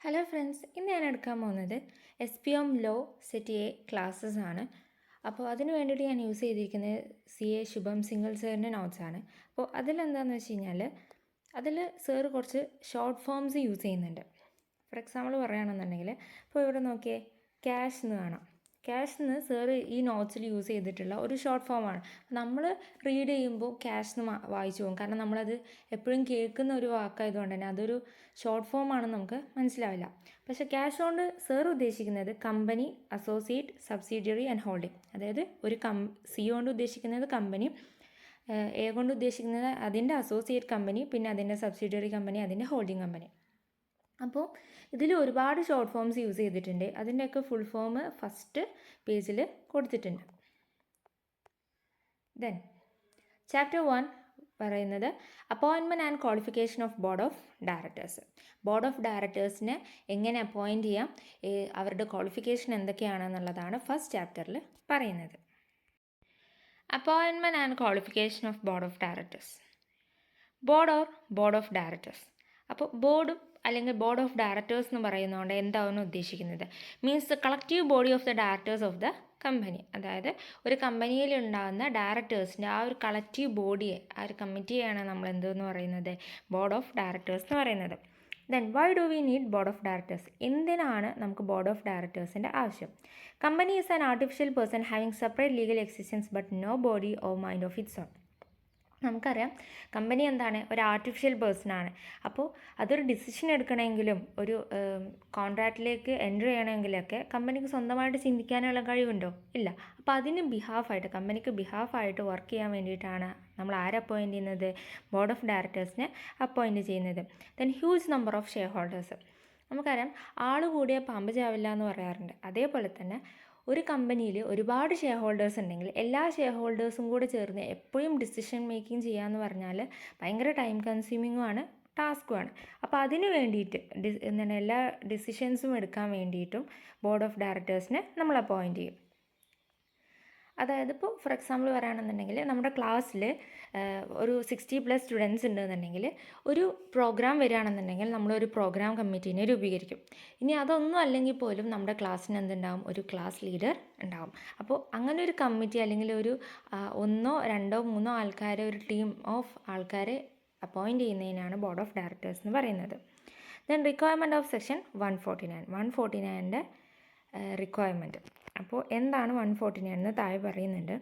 Hello friends, ഇന്ന് ഞാൻ എടുക്കാൻ പോകുന്നത് SPM law set A classes ആണ്. അപ്പോൾ അതിന് വേണ്ടിയിട്ട് ഞാൻ യൂസ് ചെയ്തിരിക്കുന്നത് CA ശുഭം സിംഗിൾ സാറിൻ്റെ നോട്ട്സാണ്. അപ്പോൾ അതിലെന്താണെന്ന് വെച്ച് കഴിഞ്ഞാൽ അതിൽ സാറ് കുറച്ച് ഷോർട്ട് ഫോംസ് യൂസ് ചെയ്യുന്നുണ്ട്. ഫോർ എക്സാമ്പിൾ പറയുകയാണെന്നുണ്ടെങ്കിൽ ഇപ്പോൾ ഇവിടെ നോക്കിയേ, ക്യാഷ് എന്ന് കാണാം. ക്യാഷ് എന്ന് സാറ് ഈ നോട്ട്സിൽ യൂസ് ചെയ്തിട്ടുള്ള ഒരു ഷോർട്ട് ഫോമാണ്. നമ്മൾ റീഡ് ചെയ്യുമ്പോൾ ക്യാഷ് എന്ന് വായിച്ചു പോകും, കാരണം നമ്മളത് എപ്പോഴും കേൾക്കുന്ന ഒരു വാക്കായതുകൊണ്ട് തന്നെ അതൊരു ഷോർട്ട് ഫോമാണെന്ന് നമുക്ക് മനസ്സിലാവില്ല. പക്ഷേ ക്യാഷ് കൊണ്ട് സാർ ഉദ്ദേശിക്കുന്നത് company, associate, subsidiary and holding. അതായത് ഒരു സി കൊണ്ട് ഉദ്ദേശിക്കുന്നത് കമ്പനി, എ കൊണ്ട് ഉദ്ദേശിക്കുന്നത് അതിൻ്റെ അസോസിയേറ്റ് കമ്പനി, പിന്നെ അതിൻ്റെ സബ്സിഡിയറി കമ്പനി, അതിൻ്റെ ഹോൾഡിംഗ് കമ്പനി. അപ്പോൾ ഇതിൽ ഒരുപാട് ഷോർട്ട് ഫോംസ് യൂസ് ചെയ്തിട്ടുണ്ട്. അതിൻ്റെയൊക്കെ ഫുൾ ഫോം ഫസ്റ്റ് പേജിൽ കൊടുത്തിട്ടുണ്ട്. ദെൻ ചാപ്റ്റർ 1 പറയുന്നത് appointment and qualification of board of directors. Board of ഡയറക്ടേഴ്സിനെ എങ്ങനെ അപ്പോയിൻറ്റ് ചെയ്യാം, അവരുടെ ക്വാളിഫിക്കേഷൻ എന്തൊക്കെയാണെന്നുള്ളതാണ് ഫസ്റ്റ് ചാപ്റ്ററിൽ പറയുന്നത്. Appointment and qualification of board of directors. Board of directors. അപ്പോൾ ബോർഡും അല്ലെങ്കിൽ ബോർഡ് ഓഫ് ഡയറക്ടേഴ്സ് എന്ന് പറയുന്നതുകൊണ്ട് എന്താണ് ഉദ്ദേശിക്കുന്നത്? Means the collective body of the directors of the company. അതായത് ഒരു കമ്പനിയിൽ ഉണ്ടാകുന്ന ഡയറക്ടേഴ്സിൻ്റെ ആ ഒരു കളക്റ്റീവ് ബോഡിയെ, ആ ഒരു കമ്മിറ്റിയാണ് നമ്മൾ എന്തെന്ന് പറയുന്നത്? ബോർഡ് ഓഫ് ഡയറക്ടേഴ്സ് എന്ന് പറയുന്നത്. Then why do we need board of directors? എന്തിനാണ് നമുക്ക് ബോർഡ് ഓഫ് ഡയറക്ടേഴ്സിൻ്റെ ആവശ്യം? Company is an artificial person having separate legal existence but no body or mind of its own. നമുക്കറിയാം, കമ്പനി എന്താണ്? ഒരു artificial പേഴ്സണാണ്. അപ്പോൾ അതൊരു ഡിസിഷൻ എടുക്കണമെങ്കിലും ഒരു കോൺട്രാക്റ്റിലേക്ക് എൻ്റർ ചെയ്യണമെങ്കിലൊക്കെ കമ്പനിക്ക് സ്വന്തമായിട്ട് ചിന്തിക്കാനുള്ള കഴിവുണ്ടോ? ഇല്ല. അപ്പോൾ അതിന് ബിഹാഫായിട്ട്, കമ്പനിക്ക് ബിഹാഫായിട്ട് വർക്ക് ചെയ്യാൻ വേണ്ടിയിട്ടാണ് നമ്മൾ ആരെ അപ്പോയിൻറ്റ് ചെയ്യുന്നത്? ബോർഡ് ഓഫ് ഡയറക്ടേഴ്സിനെ അപ്പോയിൻറ്റ് ചെയ്യുന്നത്. Then huge number of share holders. നമുക്കറിയാം, ആൾ കൂടിയ പാമ്പ് ചാവില്ല എന്ന് പറയാറുണ്ട്. അതേപോലെ തന്നെ ഒരു കമ്പനിയിൽ ഒരുപാട് ഷെയർ ഹോൾഡേഴ്സ് ഉണ്ടെങ്കിൽ എല്ലാ ഷെയർ ഹോൾഡേഴ്സും കൂടെ ചേർന്ന് എപ്പോഴും ഡിസിഷൻ മേക്കിംഗ് ചെയ്യാമെന്ന് പറഞ്ഞാൽ ഭയങ്കര ടൈം കൺസ്യൂമിങ്ങുമാണ്, ടാസ്ക്കുമാണ്. അപ്പോൾ അതിന് വേണ്ടിയിട്ട് എന്താണ്, എല്ലാ ഡിസിഷൻസും എടുക്കാൻ വേണ്ടിയിട്ടും ബോർഡ് ഓഫ് ഡയറക്ടേഴ്സിനെ നമ്മൾ അപ്പോയിൻറ്റ് ചെയ്യും. അതായത് ഇപ്പോൾ ഫോർ എക്സാമ്പിൾ പറയുകയാണെന്നുണ്ടെങ്കിൽ നമ്മുടെ ക്ലാസ്സിൽ ഒരു 60+ സ്റ്റുഡൻസ് ഉണ്ടെന്നുണ്ടെങ്കിൽ ഒരു പ്രോഗ്രാം വരികയാണെന്നുണ്ടെങ്കിൽ നമ്മളൊരു പ്രോഗ്രാം കമ്മിറ്റീനെ രൂപീകരിക്കും. ഇനി അതൊന്നും അല്ലെങ്കിൽ പോലും നമ്മുടെ ക്ലാസ്സിന് എന്തുണ്ടാവും? ഒരു ക്ലാസ് ലീഡർ ഉണ്ടാവും. അപ്പോൾ അങ്ങനെ ഒരു കമ്മിറ്റി അല്ലെങ്കിൽ ഒരു 1, 2, 3 ആൾക്കാരെ, ഒരു ടീം ഓഫ് ആൾക്കാരെ അപ്പോയിൻറ്റ് ചെയ്യുന്നതിനാണ് ബോർഡ് ഓഫ് ഡയറക്ടേഴ്സ് എന്ന് പറയുന്നത്. Then requirement of section 149. 149ൻ്റെ റിക്വയർമെൻറ്റ്. അപ്പോൾ എന്താണ് 149 എന്ന് താഴെ പറയുന്നുണ്ട്.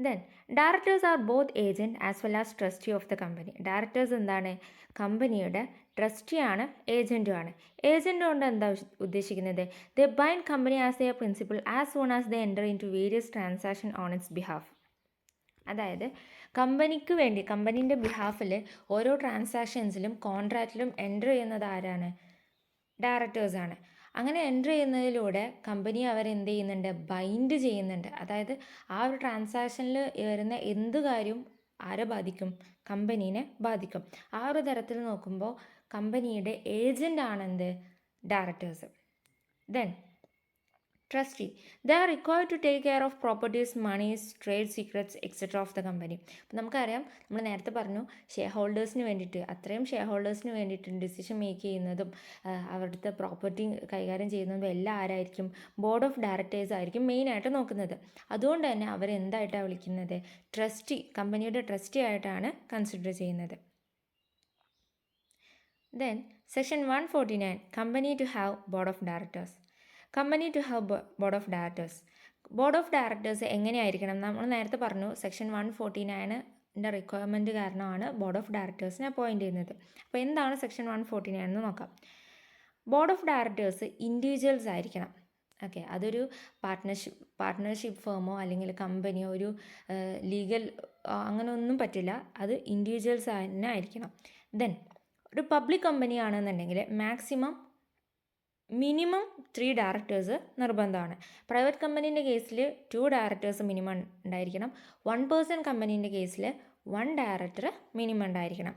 Then directors are both agent as well as trustee of the company. Directors എന്താണ്? കമ്പനിയുടെ ട്രസ്റ്റിയാണ്, ഏജൻറ്റുമാണ്. ഏജൻറ്റ് കൊണ്ട് എന്താ ഉദ്ദേശിക്കുന്നത്? They bind company as a principal as soon as they enter into various transaction on its behalf. അതായത് കമ്പനിക്ക് വേണ്ടി, കമ്പനീൻ്റെ ബിഹാഫിൽ ഓരോ ട്രാൻസാക്ഷൻസിലും കോൺട്രാക്റ്റിലും എൻ്റർ ചെയ്യുന്നത് ആരാണ്? ഡയറക്ടേഴ്സാണ്. അങ്ങനെ എൻ്റർ ചെയ്യുന്നതിലൂടെ കമ്പനി അവരെന്ത് ചെയ്യുന്നുണ്ട്? ബൈൻഡ് ചെയ്യുന്നുണ്ട്. അതായത് ആ ഒരു ട്രാൻസാക്ഷനിൽ വരുന്ന എന്ത് കാര്യം ആരെ ബാധിക്കും? കമ്പനീനെ ബാധിക്കും. ആ ഒരു തരത്തിൽ നോക്കുമ്പോൾ കമ്പനിയുടെ ഏജൻ്റ് ആണെന്ത്? Directors. Then trustee. They are required to take care of properties, monies, trade secrets etcetera of the company. അപ്പം നമുക്കറിയാം, നമ്മൾ നേരത്തെ പറഞ്ഞു, ഷെയർ ഹോൾഡേഴ്സിന് വേണ്ടിയിട്ട്, അത്രയും ഷെയർ ഹോൾഡേഴ്സിന് വേണ്ടിയിട്ട് ഡിസിഷൻ മേക്ക് ചെയ്യുന്നതും അവിടുത്തെ പ്രോപ്പർട്ടി കൈകാര്യം ചെയ്യുന്നതും എല്ലാം ആരായിരിക്കും? ബോർഡ് ഓഫ് ഡയറക്ടേഴ്സ് ആയിരിക്കും മെയിനായിട്ട് നോക്കുന്നത്. അതുകൊണ്ട് തന്നെ അവരെന്തായിട്ടാണ് വിളിക്കുന്നത്? ട്രസ്റ്റി, കമ്പനിയുടെ ട്രസ്റ്റി ആയിട്ടാണ് കൺസിഡർ ചെയ്യുന്നത്. Then section 149, company to have board of directors. Company to have board of directors. Board of directors എങ്ങനെയായിരിക്കണം? നമ്മൾ നേരത്തെ പറഞ്ഞു, സെക്ഷൻ 149ൻ്റെ റിക്വയർമെൻറ്റ് കാരണമാണ് ബോർഡ് ഓഫ് ഡയറക്ടേഴ്സിനെ അപ്പോയിൻറ്റ് ചെയ്യുന്നത്. അപ്പോൾ എന്താണ് സെക്ഷൻ 149 എന്ന് നോക്കാം. ബോർഡ് ഓഫ് ഡയറക്ടേഴ്സ് ഇൻഡിവിജ്വൽസ് ആയിരിക്കണം. ഓക്കെ, അതൊരു പാർട്ട്ണർഷിപ്പ് ഫേമോ അല്ലെങ്കിൽ കമ്പനിയോ ഒരു ലീഗൽ അങ്ങനെ ഒന്നും പറ്റില്ല. അത് ഇൻഡിവിജ്വൽസ് തന്നെ ആയിരിക്കണം. ദെൻ ഒരു പബ്ലിക് കമ്പനി ആണെന്നുണ്ടെങ്കിൽ മിനിമം 3 ഡയറക്ടേഴ്സ് നിർബന്ധമാണ്. പ്രൈവറ്റ് കമ്പനീൻ്റെ കേസിൽ 2 ഡയറക്ടേഴ്സ് മിനിമം ഉണ്ടായിരിക്കണം. 1 പേഴ്സൺ കമ്പനീൻ്റെ കേസിൽ 1 ഡയറക്ടർ മിനിമം ഉണ്ടായിരിക്കണം.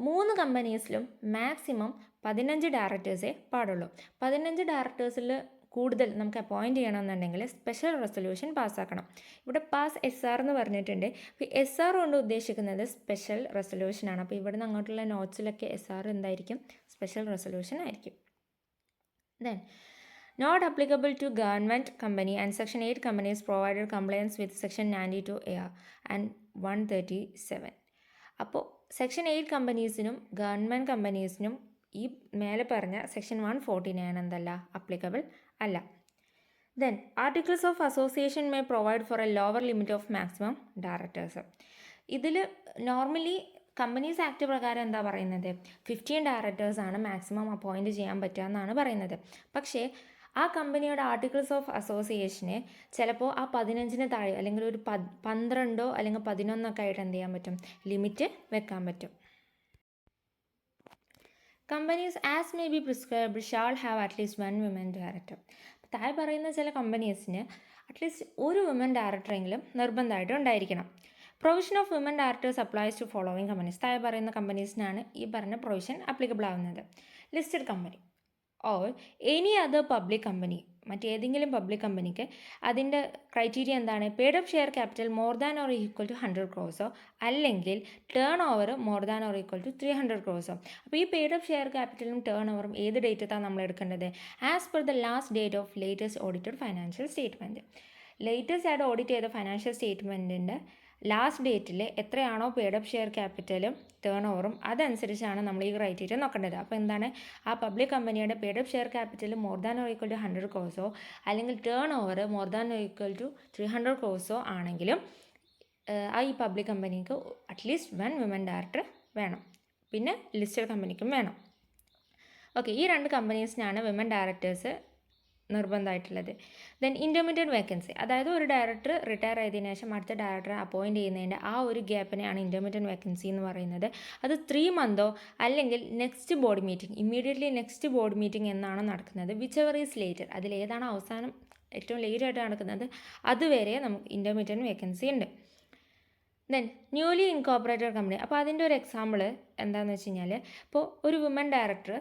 3 കമ്പനീസിലും മാക്സിമം 15 ഡയറക്ടേഴ്സേ പാടുള്ളൂ. 15 ഡയറക്ടേഴ്സിൽ കൂടുതൽ നമുക്ക് അപ്പോയിൻറ്റ് ചെയ്യണമെന്നുണ്ടെങ്കിൽ സ്പെഷ്യൽ റെസൊല്യൂഷൻ പാസ്സാക്കണം. ഇവിടെ പാസ് SR എന്ന് പറഞ്ഞിട്ടുണ്ട്. അപ്പോൾ SR കൊണ്ട് ഉദ്ദേശിക്കുന്നത് സ്പെഷ്യൽ റെസൊല്യൂഷനാണ്. അപ്പോൾ ഇവിടെ നിന്ന് അങ്ങോട്ടുള്ള നോട്ട്സിലൊക്കെ SR എന്തായിരിക്കും? സ്പെഷ്യൽ റെസൊല്യൂഷൻ ആയിരിക്കും. Then not applicable to government company and Section 8 companies provided compliance with Section 92A and 137. അപ്പോൾ സെക്ഷൻ 8 കമ്പനീസിനും ഗവൺമെൻറ് കമ്പനീസിനും ഈ മേലെ പറഞ്ഞ സെക്ഷൻ 149 എന്തല്ല അപ്ലിക്കബിൾ അല്ല. Then articles of association may provide four A lower limit of maximum directors. ഇതിൽ normally companies act പ്രകാരം എന്താ പറയുന്നത്? 15 ഡയറക്ടേഴ്സാണ് മാക്സിമം അപ്പോയിൻറ്റ് ചെയ്യാൻ പറ്റുക എന്നാണ് പറയുന്നത്. പക്ഷേ ആ കമ്പനിയുടെ ആർട്ടിക്കിൾസ് ഓഫ് അസോസിയേഷന് ചിലപ്പോൾ ആ 15 താഴെ അല്ലെങ്കിൽ ഒരു 12 അല്ലെങ്കിൽ 11 ആയിട്ട് എന്ത് ചെയ്യാൻ പറ്റും? ലിമിറ്റ് വെക്കാൻ പറ്റും. Companies as may be prescribed shall have at least 1 women director. താഴെ പറയുന്ന ചില കമ്പനീസിന് അറ്റ്ലീസ്റ്റ് ഒരു വിമൻ ഡയറക്ടറെങ്കിലും നിർബന്ധമായിട്ട് ഉണ്ടായിരിക്കണം. Provision of women directors applies to following companies. താഴെ പറയുന്ന കമ്പനീസിനാണ് ഈ പറഞ്ഞ പ്രൊവിഷൻ ആപ്ലിക്കബിൾ ആവുന്നത്. Listed company or any other public company, മറ്റേതെങ്കിലും പബ്ലിക് കമ്പനിക്ക് അതിൻ്റെ ക്രൈറ്റീരിയ എന്താണ്? Paid up share capital more than or equal to 100 crores അല്ലെങ്കിൽ turnover more than or equal to 300 crores. അപ്പോൾ ഈ പെയ്ഡ് അപ്പ് ഷെയർ ക്യാപിറ്റലും ടേൺ ഓവറും ഏത് ഡേറ്റത്താണ് നമ്മൾ എടുക്കേണ്ടത്? As per the last date of latest audited financial statement. Latest ആയിട്ട് ഓഡിറ്റ് ചെയ്ത ഫൈനാൻഷ്യൽ സ്റ്റേറ്റ്മെൻറ്റിൻ്റെ ലാസ്റ്റ് ഡേറ്റിൽ എത്രയാണോ പെയ്ഡ് അപ്പ് ഷെയർ ക്യാപിറ്റലും ടേൺ ഓവറും അതനുസരിച്ചാണ് നമ്മൾ ഈ ക്രൈറ്റീരിയ നോക്കേണ്ടത്. അപ്പോൾ എന്താണ്? ആ പബ്ലിക് കമ്പനിയുടെ paid up share capital more than or equal to 100 crores അല്ലെങ്കിൽ turnover more than or equal to 300 crores ആണെങ്കിലും ആ ഈ പബ്ലിക് കമ്പനിക്ക് അറ്റ്ലീസ്റ്റ് 1 വിമൻ ഡയറക്ടർ വേണം. പിന്നെ ലിസ്റ്റഡ് കമ്പനിക്കും വേണം. ഓക്കെ, ഈ 2 കമ്പനീസിനാണ് വിമൻ ഡയറക്ടേഴ്സ് നിർബന്ധമായിട്ടുള്ളത്. ദെൻ ഇൻ്റർമീഡിയറ്റ് വേക്കൻസി, അതായത് ഒരു ഡയറക്ടർ റിട്ടയർ ചെയ്തതിനു ശേഷം അടുത്ത ഡയറക്ടറെ അപ്പോയിൻറ്റ് ചെയ്യുന്നതിൻ്റെ ആ ഒരു ഗ്യാപ്പിനെയാണ് ഇൻ്റർമീഡിയറ്റ് വേക്കൻസി എന്ന് പറയുന്നത്. അത് 3 months അല്ലെങ്കിൽ next board meeting, immediately next board meeting എന്നാണ് നടക്കുന്നത്. വിച്ച് എവർ ഈസ് ലേറ്റർ, അതിലേതാണ് അവസാനം ഏറ്റവും ലേറ്റായിട്ട് നടക്കുന്നത് അതുവരെ നമുക്ക് ഇൻ്റർമീഡിയറ്റ് വേക്കൻസി ഉണ്ട്. Then newly incorporated company. അപ്പോൾ അതിൻ്റെ ഒരു എക്സാമ്പിൾ എന്താണെന്ന് വെച്ച് കഴിഞ്ഞാൽ, ഇപ്പോൾ ഒരു വുമൻ ഡയറക്ടർ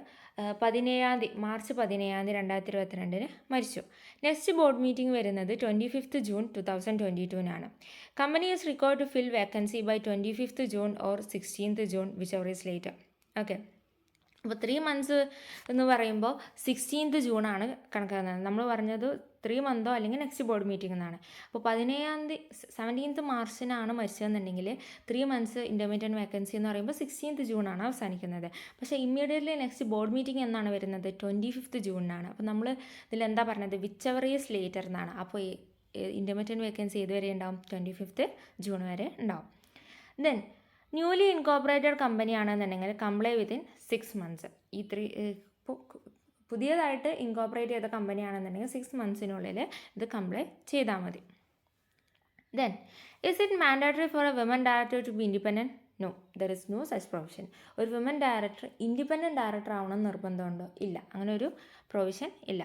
മാർച്ച് 17 2022 മരിച്ചു. നെക്സ്റ്റ് ബോർഡ് മീറ്റിംഗ് വരുന്നത് 25th June 2022 company is required to fill vacancy by 25th June or 16th June whichever is later. Okay, അപ്പോൾ 3 months എന്ന് പറയുമ്പോൾ 16th June കണക്കാക്കുന്നത്. നമ്മൾ പറഞ്ഞത് 3 months അല്ലെങ്കിൽ നെക്സ്റ്റ് ബോർഡ് മീറ്റിംഗ് എന്നാണ്. അപ്പോൾ 17th March മരിച്ചതെന്നുണ്ടെങ്കിൽ 3 months intermediate vacancy എന്ന് പറയുമ്പോൾ 16th June അവസാനിക്കുന്നത്. പക്ഷേ ഇമ്മീഡിയറ്റ്ലി നെക്സ്റ്റ് ബോർഡ് മീറ്റിംഗ് എന്നാണ് വരുന്നത്? 25th June. അപ്പോൾ നമ്മൾ ഇതിൽ എന്താ പറഞ്ഞത്? വിച്ച് എവർ ഈസ് ലേറ്റർ എന്നാണ്. അപ്പോൾ ഇൻ്റർമീഡിയറ്റ് വേക്കൻസി ഏതുവരെ ഉണ്ടാവും? 25th June വരെ ഉണ്ടാവും. ദെൻ ന്യൂലി ഇൻകോർപ്പറേറ്റഡ് കമ്പനി ആണെന്നുണ്ടെങ്കിൽ കംപ്ലൈ വിത്തിൻ 6 months. ഈ പുതിയതായിട്ട് ഇൻകോർപ്പറേറ്റ് ചെയ്ത കമ്പനി ആണെന്നുണ്ടെങ്കിൽ 6 monthsനുള്ളിൽ ഇത് കംപ്ലൈ ചെയ്താൽ മതി. Then is it mandatory for a women director to be independent? No, there is no such provision. ഒരു വിമൻ ഡയറക്ടർ ഇൻഡിപെൻഡൻറ്റ് ഡയറക്ടർ ആവണമെന്ന് നിർബന്ധമുണ്ടോ? ഇല്ല, അങ്ങനെ ഒരു പ്രൊവിഷൻ ഇല്ല.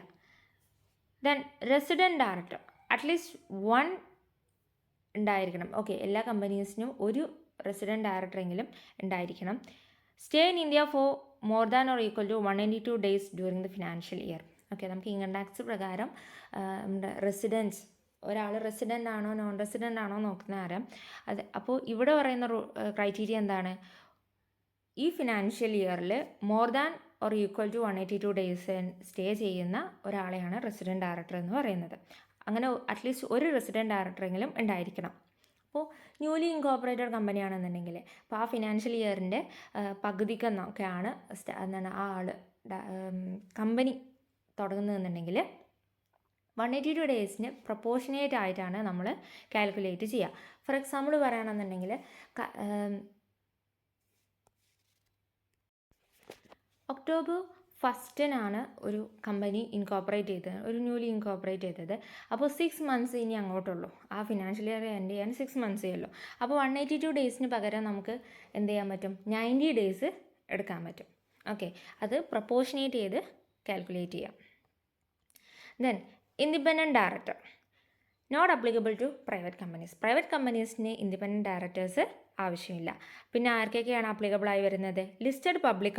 ദെൻ റെസിഡൻറ്റ് ഡയറക്ടർ അറ്റ്ലീസ്റ്റ് 1 ഉണ്ടായിരിക്കണം. ഓക്കെ, എല്ലാ കമ്പനീസിനും ഒരു റെസിഡൻറ്റ് ഡയറക്ടറെങ്കിലും ഉണ്ടായിരിക്കണം. Stay in India for more than or equal to 182 days during the financial year. Okay, നമുക്ക് ഇൻകം ടാക്സ് പ്രകാരം നമ്മുടെ റെസിഡൻസ്, ഒരാൾ റെസിഡൻ്റ് ആണോ നോൺ റെസിഡൻ്റ് ആണോ നോക്കുന്ന ആരാം അത്. അപ്പോൾ ഇവിടെ പറയുന്ന ക്രൈറ്റീരിയ എന്താണ്? ഈ ഫിനാൻഷ്യൽ ഇയറിൽ more than or equal to 182 days stay ചെയ്യുന്ന ഒരാളെയാണ് റെസിഡൻറ്റ് ഡയറക്ടർ എന്ന് പറയുന്നത്. അങ്ങനെ അറ്റ്ലീസ്റ്റ് ഒരു റെസിഡൻറ്റ് ഡയറക്ടറെങ്കിലും ഉണ്ടായിരിക്കണം. അപ്പോൾ ന്യൂലി ഇൻകോർപ്പറേറ്റഡ് കമ്പനി ആണെന്നുണ്ടെങ്കിൽ അപ്പോൾ ആ ഫിനാൻഷ്യൽ ഇയറിൻ്റെ പകുതിക്കെന്നൊക്കെയാണ് എന്താണ് ആ ആൾ കമ്പനി തുടങ്ങുന്നതെന്നുണ്ടെങ്കിൽ 182 days പ്രൊപ്പോർഷനേറ്റ് ആയിട്ടാണ് നമ്മൾ കാൽക്കുലേറ്റ് ചെയ്യുക. ഫോർ എക്സാമ്പിൾ പറയുകയാണെന്നുണ്ടെങ്കിൽ October 1st ഒരു കമ്പനി ഇൻകോർപ്പറേറ്റ് ചെയ്തത്, ഒരു ന്യൂലി ഇൻകോർപ്പറേറ്റ് ചെയ്തത്. അപ്പോൾ 6 months ഇനി അങ്ങോട്ടുള്ളൂ. ആ ഫിനാൻഷ്യൽ ഇയർ എൻഡ് ചെയ്യാൻ 6 months ഉള്ളൂ. അപ്പോൾ 182 days പകരം നമുക്ക് എന്ത് ചെയ്യാൻ പറ്റും? 90 days എടുക്കാൻ പറ്റും. ഓക്കെ, അത് പ്രൊപ്പോർഷനേറ്റ് ചെയ്ത് കാൽക്കുലേറ്റ് ചെയ്യാം. Then independent director not applicable to private companies. Private കമ്പനീസിന് ഇൻഡിപെൻഡൻറ്റ് ഡയറക്ടേഴ്സ് ആവശ്യമില്ല. പിന്നെ ആർക്കൊക്കെയാണ് ആപ്ലിക്കബിൾ ആയി വരുന്നത്? ലിസ്റ്റഡ് പബ്ലിക്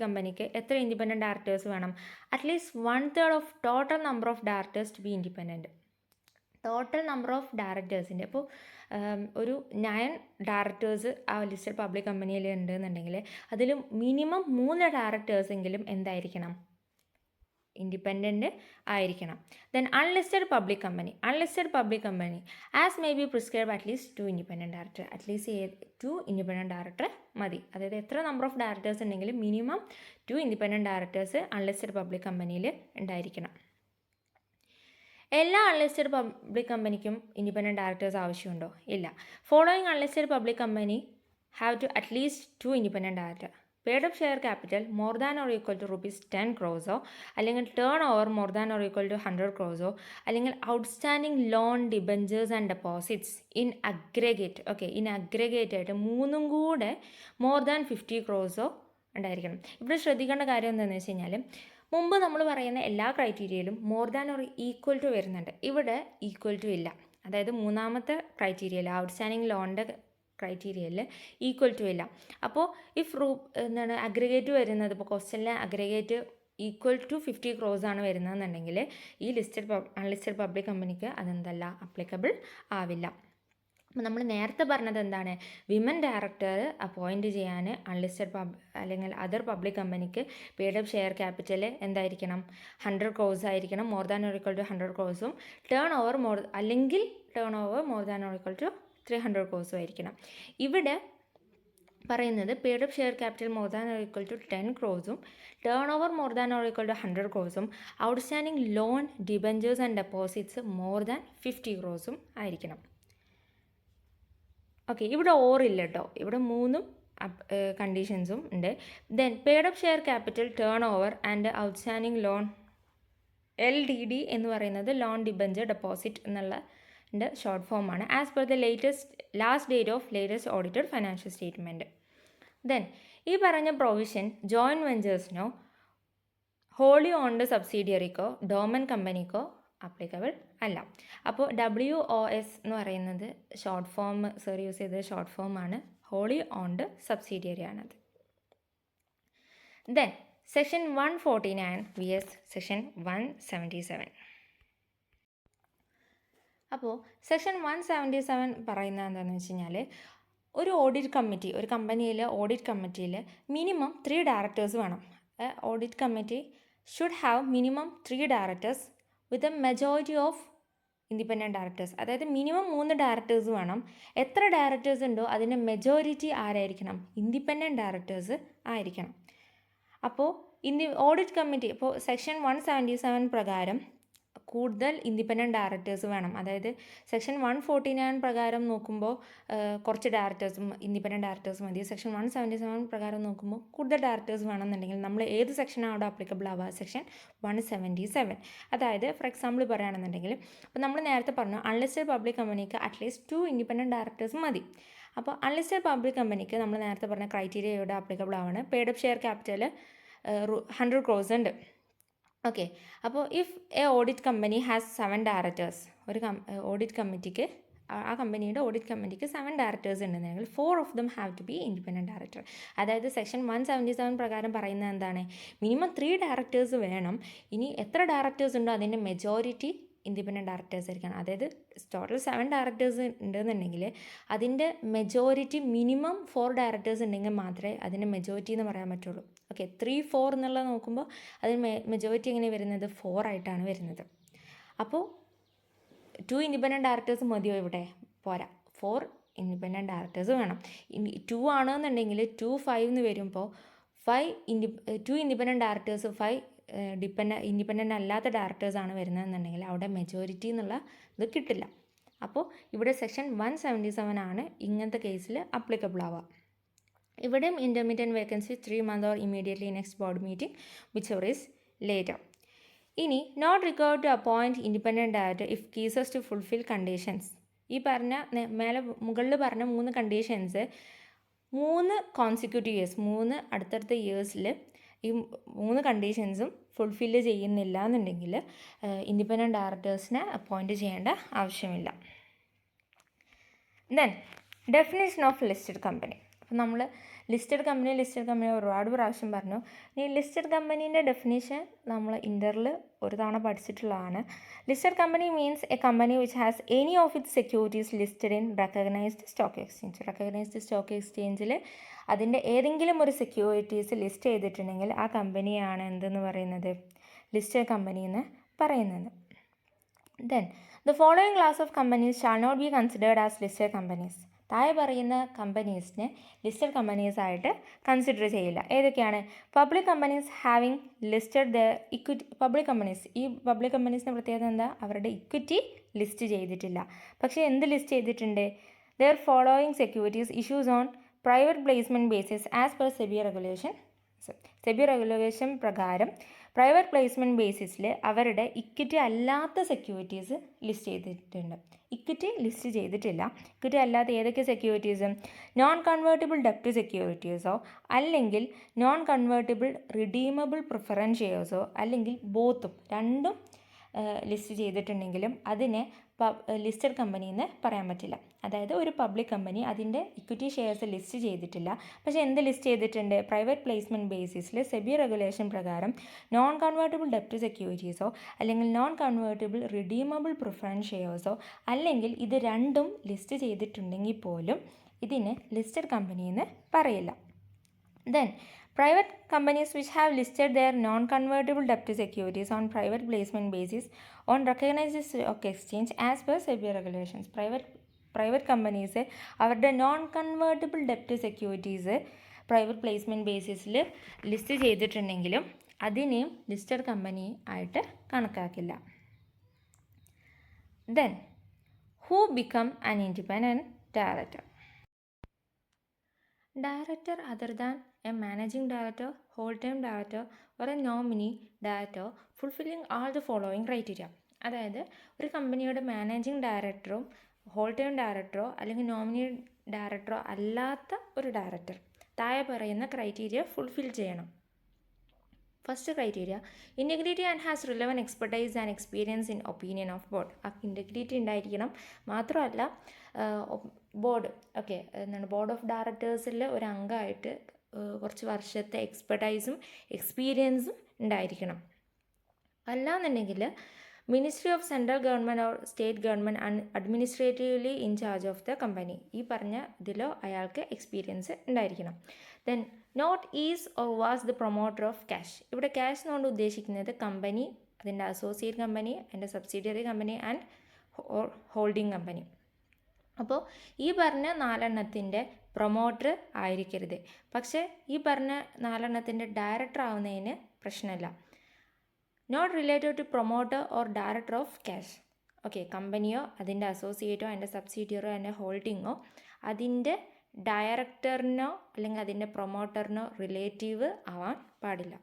കമ്പനിക്ക് എത്ര ഇൻഡിപെൻഡൻറ്റ് ഡയറക്ടേഴ്സ് വേണം? At least 1/3 of total number of directors to be independent. Total number of ഡയറക്ടേഴ്സിൻ്റെ ഇപ്പോൾ ഒരു 9 ഡയറക്ടേഴ്സ് ആ ലിസ്റ്റഡ് പബ്ലിക് കമ്പനിയിൽ ഉണ്ട് എന്നുണ്ടെങ്കിൽ അതിൽ മിനിമം 3 ഡയറക്ടേഴ്സെങ്കിലും എന്തായിരിക്കണം? ഇൻഡിപെൻഡൻറ്റ് ആയിരിക്കണം. Then unlisted public company as may be prescribe at least 2 independent director. At least 2 independent director മതി. അതായത് എത്ര നമ്പർ ഓഫ് ഡയറക്ടേഴ്സ് ഉണ്ടെങ്കിലും minimum 2 independent directors unlisted public കമ്പനിയിൽ ഉണ്ടായിരിക്കണം. എല്ലാ അൺലിസ്റ്റഡ് പബ്ലിക് കമ്പനിക്കും ഇൻഡിപെൻഡൻറ്റ് ഡയറക്ടേഴ്സ് ആവശ്യമുണ്ടോ? ഇല്ല. Following unlisted public company have to at least 2 independent director. Paid up share capital more than or equal to ₹10 crores, അല്ലെങ്കിൽ turnover more than or equal to 100 crores, അല്ലെങ്കിൽ outstanding loan, debentures and deposits in aggregate in aggregate ആയിട്ട് മൂന്നും കൂടെ more than 50 crores ഉണ്ടായിരിക്കണം. ഇവിടെ ശ്രദ്ധിക്കേണ്ട കാര്യം എന്താണെന്ന് വെച്ച് കഴിഞ്ഞാൽ മുമ്പ് നമ്മൾ പറയുന്ന എല്ലാ ക്രൈറ്റീരിയയിലും more than or equal to വരുന്നുണ്ട്. ഇവിടെ ഈക്വൽ ടു ഇല്ല. അതായത് മൂന്നാമത്തെ ക്രൈറ്റീരിയയിൽ ഔട്ട്സ്റ്റാൻഡിങ് ലോണിൻ്റെ ക്രൈറ്റീരിയയിൽ ഈക്വൽ ടു ഇല്ല. അപ്പോൾ അഗ്രിഗേറ്റ് വരുന്നത്, ഇപ്പോൾ ക്വസ്റ്റ്യനിലെ അഗ്രിഗേറ്റ് ഈക്വൽ ടു 50 crores ആണ് വരുന്നതെന്നുണ്ടെങ്കിൽ ഈ അൺലിസ്റ്റഡ് പബ്ലിക് കമ്പനിക്ക് അതെന്തല്ല, അപ്ലിക്കബിൾ ആവില്ല. അപ്പോൾ നമ്മൾ നേരത്തെ പറഞ്ഞത് എന്താണ്? വിമൻ ഡയറക്ടർ അപ്പോയിൻറ്റ് ചെയ്യാൻ അൺലിസ്റ്റഡ് അല്ലെങ്കിൽ അതർ പബ്ലിക് കമ്പനിക്ക് പെയ്ഡ് അപ്പ് ഷെയർ ക്യാപിറ്റൽ എന്തായിരിക്കണം? 100 crores ആയിരിക്കണം. More than or equal to 100 crores. Turnover more than or equal to 300 crores ആയിരിക്കണം. ഇവിടെ പറയുന്നത് paid up share capital more than or equal to 10 crores, turnover more than or equal to 100 crores, outstanding loan, debentures and deposits more than 50 crores ആയിരിക്കണം. Okay, ഇവിടെ ഓറില്ല കേട്ടോ. ഇവിടെ 3 കണ്ടീഷൻസും ഉണ്ട്. Then paid up share capital, turn over and outstanding loan, LDD എന്ന് പറയുന്നത് loan, debenture, deposit എന്നുള്ള ഷോർട്ട് ഫോമാണ്. As per the last date of latest audited financial statement. Then ഈ പറഞ്ഞ പ്രൊവിഷൻ ജോയിൻറ്റ് വെഞ്ചേഴ്സിനോ ഹോളി ഓൺഡ് സബ്സിഡിയറിക്കോ ഡോമൻ കമ്പനിക്കോ applicable അല്ല. അപ്പോൾ WOS എന്ന് പറയുന്നത് ഷോർട്ട് ഫോം, യൂസ് ചെയ്ത ഷോർട്ട് ഫോമാണ്. ഹോളി ഓൺഡ് സബ്സിഡിയറി ആണത്. Then section 149 vs section 177. അപ്പോൾ സെക്ഷൻ 177 പറയുന്നത് എന്താണെന്ന് വെച്ച് കഴിഞ്ഞാൽ ഒരു കമ്പനിയിൽ ഓഡിറ്റ് കമ്മിറ്റിയിൽ മിനിമം 3 ഡയറക്ടേഴ്സ് വേണം. Audit committee should have minimum 3 directors with a majority of independent directors. അതായത് മിനിമം 3 ഡയറക്ടേഴ്സ് വേണം. എത്ര ഡയറക്ടേഴ്സ് ഉണ്ടോ അതിൻ്റെ മെജോറിറ്റി ആരായിരിക്കണം? ഇൻഡിപെൻഡൻറ്റ് ഡയറക്ടേഴ്സ് ആയിരിക്കണം. അപ്പോൾ ഓഡിറ്റ് കമ്മിറ്റി ഇപ്പോൾ സെക്ഷൻ 177 പ്രകാരം കൂടുതൽ ഇൻഡിപെൻഡൻറ്റ് ഡയറക്ടേഴ്സ് വേണം. അതായത് സെക്ഷൻ 149 പ്രകാരം നോക്കുമ്പോൾ കുറച്ച് ഇൻഡിപെൻഡൻറ്റ് ഡയറക്ടേഴ്സ് മതി. സെക്ഷൻ 177 പ്രകാരം നോക്കുമ്പോൾ കൂടുതൽ ഡയറക്ടേഴ്സ് വേണമെന്നുണ്ടെങ്കിൽ നമ്മൾ ഏത് സെക്ഷനാണ് അവിടെ അപ്ലിക്കബിൾ ആവുക? സെക്ഷൻ 177. അതായത് ഫോർ എക്സാമ്പിൾ പറയുകയാണെന്നുണ്ടെങ്കിൽ അപ്പോൾ നമ്മൾ നേരത്തെ പറഞ്ഞു അൺലിസ്റ്റഡ് പബ്ലിക് കമ്പനിക്ക് അറ്റ്ലീസ്റ്റ് 2 ഇൻഡിപെൻഡൻറ്റ് ഡയറക്ടേഴ്സ് മതി. അപ്പോൾ അൺലിസ്റ്റഡ് പബ്ലിക് കമ്പനിക്ക് നമ്മൾ നേരത്തെ പറഞ്ഞ ക്രൈറ്റീരിയ ഇവിടെ അപ്ലിക്കബിൾ ആവാണ്. Paid up share capital 100 crores ഉണ്ട്. ഓക്കെ, അപ്പോൾ if a audit company has 7 directors, ഒരു ഓഡിറ്റ് കമ്മിറ്റിക്ക് ആ കമ്പനിയുടെ ഓഡിറ്റ് കമ്മിറ്റിക്ക് 7 ഡയറക്ടേഴ്സ് ഉണ്ടെന്നുണ്ടെങ്കിൽ 4 of them have to be independent director. അതായത് സെക്ഷൻ 177 പ്രകാരം പറയുന്നത് എന്താണ്? മിനിമം 3 ഡയറക്ടേഴ്സ് വേണം. ഇനി എത്ര ഡയറക്ടേഴ്സ് ഉണ്ടോ അതിൻ്റെ മെജോറിറ്റി ഇൻഡിപെൻഡൻറ്റ് ഡയറക്ടേഴ്സ് ആയിരിക്കണം. അതായത് ടോട്ടൽ 7 ഡയറക്ടേഴ്സ് ഉണ്ടെന്നുണ്ടെങ്കിൽ അതിൻ്റെ മെജോറിറ്റി മിനിമം 4 ഡയറക്ടേഴ്സ് ഉണ്ടെങ്കിൽ മാത്രമേ അതിൻ്റെ മെജോറിറ്റി എന്ന് പറയാൻ പറ്റുള്ളൂ. ഓക്കെ, 3-4 എന്നുള്ളത് നോക്കുമ്പോൾ അതിന് മെജോറിറ്റി എങ്ങനെ വരുന്നത്? 4 ആയിട്ടാണ് വരുന്നത്. അപ്പോൾ 2 ഇൻഡിപെൻഡൻറ്റ് ഡയറക്ടേഴ്സ് മതിയോ? ഇവിടെ പോരാ, 4 ഇൻഡിപെൻഡൻറ്റ് ഡയറക്ടേഴ്സ് വേണം. 2 ആണെന്നുണ്ടെങ്കിൽ 2-5 എന്ന് വരുമ്പോൾ 2 ഇൻഡിപെൻഡൻറ്റ് ഡയറക്ടേഴ്സ് 5 ഇൻഡിപെൻഡൻ്റ് അല്ലാത്ത ഡയറക്ടേഴ്സാണ് വരുന്നതെന്നുണ്ടെങ്കിൽ അവിടെ മെജോറിറ്റി എന്നുള്ള ഇത് കിട്ടില്ല. അപ്പോൾ ഇവിടെ സെക്ഷൻ 177 ആണ് ഇങ്ങനത്തെ കേസിൽ അപ്ലിക്കബിൾ ആവുക. ഇവിടെയും intermediate vacancy 3 months or immediately next board meeting whichever is later. ഇനി not required to appoint independent director if cases to fulfil conditions. ഈ പറഞ്ഞ മുകളിൽ പറഞ്ഞ 3 കണ്ടീഷൻസ് 3 കോൺസിക്യൂട്ടീവ് ഇയേഴ്സ്, 3 അടുത്തടുത്ത ഇയേഴ്സിൽ ഈ 3 കണ്ടീഷൻസും ഫുൾഫില്ല് ചെയ്യുന്നില്ല എന്നുണ്ടെങ്കിൽ ഇൻഡിപെൻഡൻറ്റ് ഡയറക്ടേഴ്സിനെ അപ്പോയിൻറ്റ് ചെയ്യേണ്ട ആവശ്യമില്ല. Then definition of listed company. അപ്പോൾ നമ്മൾ ലിസ്റ്റഡ് കമ്പനി ഒരുപാട് പ്രാവശ്യം പറഞ്ഞു. ഈ ലിസ്റ്റഡ് കമ്പനീൻ്റെ ഡെഫിനേഷൻ നമ്മൾ ഇൻ്ററിൽ ഒരു തവണ പഠിച്ചിട്ടുള്ളതാണ്. Listed company means a company which has any of its securities listed in recognised stock exchange. Recognised stock എക്സ്ചേഞ്ചിൽ അതിൻ്റെ ഏതെങ്കിലും ഒരു സെക്യൂരിറ്റീസ് ലിസ്റ്റ് ചെയ്തിട്ടുണ്ടെങ്കിൽ ആ കമ്പനിയാണ് എന്തെന്ന് പറയുന്നത്, ലിസ്റ്റഡ് കമ്പനി എന്ന് പറയുന്നത്. Then the following class of companies shall not be considered as listed companies. താഴെ പറയുന്ന കമ്പനീസിനെ ലിസ്റ്റഡ് കമ്പനീസ് ആയിട്ട് കൺസിഡർ ചെയ്യില്ല. ഏതൊക്കെയാണ്? Public companies having listed the equity. Public companies, ഈ പബ്ലിക് കമ്പനീസിൻ്റെ പ്രത്യേകത എന്താ? അവരുടെ ഇക്വിറ്റി ലിസ്റ്റ് ചെയ്തിട്ടില്ല. പക്ഷേ എന്ത് ലിസ്റ്റ് ചെയ്തിട്ടുണ്ട്? There following securities issues on private placement basis as per SEBI regulation. SEBI regulation പ്രകാരം പ്രൈവറ്റ് പ്ലേസ്മെൻറ്റ് ബേസിസിൽ അവരുടെ ഇക്വിറ്റി അല്ലാത്ത സെക്യൂരിറ്റീസ് ലിസ്റ്റ് ചെയ്തിട്ടുണ്ട്. ഇക്വിറ്റി ലിസ്റ്റ് ചെയ്തിട്ടില്ല. ഇക്വിറ്റി അല്ലാത്ത ഏതൊക്കെ സെക്യൂരിറ്റീസും? നോൺ കൺവേർട്ടിബിൾ ഡെപ്റ്റ് സെക്യൂരിറ്റീസോ, അല്ലെങ്കിൽ നോൺ കൺവേർട്ടിബിൾ റിഡീമബിൾ പ്രിഫറൻസ് ഷെയർസോ, അല്ലെങ്കിൽ ബോത്തും, രണ്ടും ലിസ്റ്റ് ചെയ്തിട്ടുണ്ടെങ്കിലും അതിനെ ലിസ്റ്റഡ് കമ്പനി എന്ന് പറയാൻ പറ്റില്ല. അതായത് ഒരു പബ്ലിക് കമ്പനി അതിൻ്റെ ഇക്വിറ്റി ഷെയർസ് ലിസ്റ്റ് ചെയ്തിട്ടില്ല, പക്ഷേ എന്ത് ലിസ്റ്റ് ചെയ്തിട്ടുണ്ട്? പ്രൈവറ്റ് പ്ലേസ്മെൻറ്റ് ബേസിസിൽ സെബി റെഗുലേഷൻ പ്രകാരം നോൺ കൺവേർട്ടിബിൾ ഡെപ്റ്റ് സെക്യൂരിറ്റീസോ, അല്ലെങ്കിൽ നോൺ കൺവേർട്ടിബിൾ റിഡീമബിൾ പ്രിഫറൻസ് ഷെയർസോ, അല്ലെങ്കിൽ ഇത് രണ്ടും ലിസ്റ്റ് ചെയ്തിട്ടുണ്ടെങ്കിൽ പോലും ഇതിനെ ലിസ്റ്റഡ് കമ്പനി എന്ന് പറയില്ല. Then private companies which have listed their non-convertible debt securities on private placement basis on recognized stock exchange as per SEBI regulations. Private companies അവരുടെ non convertible ഡെപ്റ്റ് സെക്യൂരിറ്റീസ് പ്രൈവറ്റ് പ്ലേസ്മെൻറ്റ് ബേസിസിൽ list ചെയ്തിട്ടുണ്ടെങ്കിലും അതിനെയും listed company ആയിട്ട് കണക്കാക്കില്ല. Then who become an independent director? Director other than a managing director, whole-time director or a nominee director fulfilling all the following criteria. അതായത് ഒരു കമ്പനിയുടെ managing ഡയറക്ടറോ whole time ഡയറക്ടറോ അല്ലെങ്കിൽ nominee ഡയറക്ടറോ അല്ലാത്ത ഒരു ഡയറക്ടർ താഴെ പറയുന്ന ക്രൈറ്റീരിയ ഫുൾഫിൽ ചെയ്യണം. First criteria, integrity and has relevant expertise and experience in opinion of board. ആ ഇൻറ്റഗ്രിറ്റി ഉണ്ടായിരിക്കണം. മാത്രമല്ല ബോർഡ് ബോർഡ് ഓഫ് ഡയറക്ടേഴ്സിൽ ഒരു അംഗമായിട്ട് കുറച്ച് വർഷത്തെ എക്സ്പെർട്ടൈസും എക്സ്പീരിയൻസും ഉണ്ടായിരിക്കണം. അല്ലാന്നുണ്ടെങ്കിൽ ministry of central government or state government administratively in charge of the company. ഈ പറഞ്ഞ ഇതിലോ അയാൾക്ക് എക്സ്പീരിയൻസ് ഉണ്ടായിരിക്കണം. Then not is or was the promoter of cash. ഇവിടെ ക്യാഷ് എന്നുകൊണ്ട് ഉദ്ദേശിക്കുന്നത് കമ്പനി, അതിൻ്റെ അസോസിയേറ്റ് കമ്പനി, അതിൻ്റെ subsidiary company and holding company. അപ്പോൾ ഈ പറഞ്ഞ 4 പ്രൊമോട്ടർ ആയിരിക്കരുത്. പക്ഷേ ഈ പറഞ്ഞ 4 ഡയറക്ടർ ആവുന്നതിന് പ്രശ്നമില്ല. Not related to promoter or director of cash. കമ്പനിയോ അതിൻ്റെ അസോസിയേറ്റോ അതിൻ്റെ സബ്സിഡിയറോ അതിൻ്റെ ഹോൾഡിങ്ങോ അതിൻ്റെ ഡയറക്ടറിനോ അല്ലെങ്കിൽ അതിൻ്റെ പ്രൊമോട്ടറിനോ റിലേറ്റീവ് ആവാൻ പാടില്ല.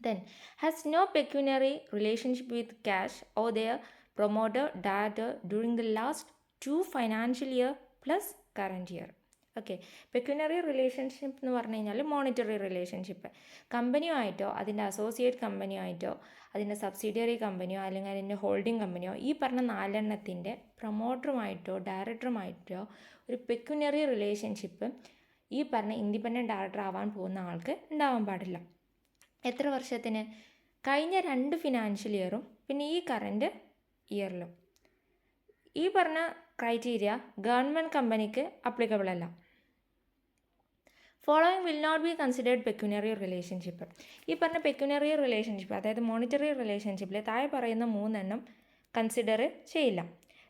Then has no pecuniary relationship with cash or their promoter director during the last 2 financial year plus current year. Pecuniary relationship എന്ന് പറഞ്ഞു കഴിഞ്ഞാൽ മോണിറ്ററി റിലേഷൻഷിപ്പ്. കമ്പനിയുമായിട്ടോ അതിൻ്റെ അസോസിയേറ്റ് കമ്പനിയുമായിട്ടോ അതിൻ്റെ സബ്സിഡിയറി കമ്പനിയോ അല്ലെങ്കിൽ അതിൻ്റെ ഹോൾഡിംഗ് കമ്പനിയോ ഈ പറഞ്ഞ 4 പ്രൊമോട്ടറുമായിട്ടോ ഡയറക്ടറുമായിട്ടോ ഒരു പെക്യൂനറി റിലേഷൻഷിപ്പ് ഈ പറഞ്ഞ ഇൻഡിപെൻഡൻറ്റ് ഡയറക്ടർ ആവാൻ പോകുന്ന ആൾക്ക് ഉണ്ടാവാൻ പാടില്ല. എത്ര വർഷത്തിന്? കഴിഞ്ഞ 2 ഫിനാൻഷ്യൽ ഇയറും പിന്നെ ഈ കറൻറ്റ് ഇയറിലും. ഈ പറഞ്ഞ ക്രൈറ്റീരിയ ഗവൺമെൻറ് കമ്പനിക്ക് അപ്ലിക്കബിൾ അല്ല. Following will not be considered pecuniary relationship. ഈ പറഞ്ഞ പെക്യൂനറി റിലേഷൻഷിപ്പ് അതായത് മോണിറ്ററി റിലേഷൻഷിപ്പിൽ താഴെ പറയുന്ന 3 കൺസിഡർ ചെയ്യില്ല.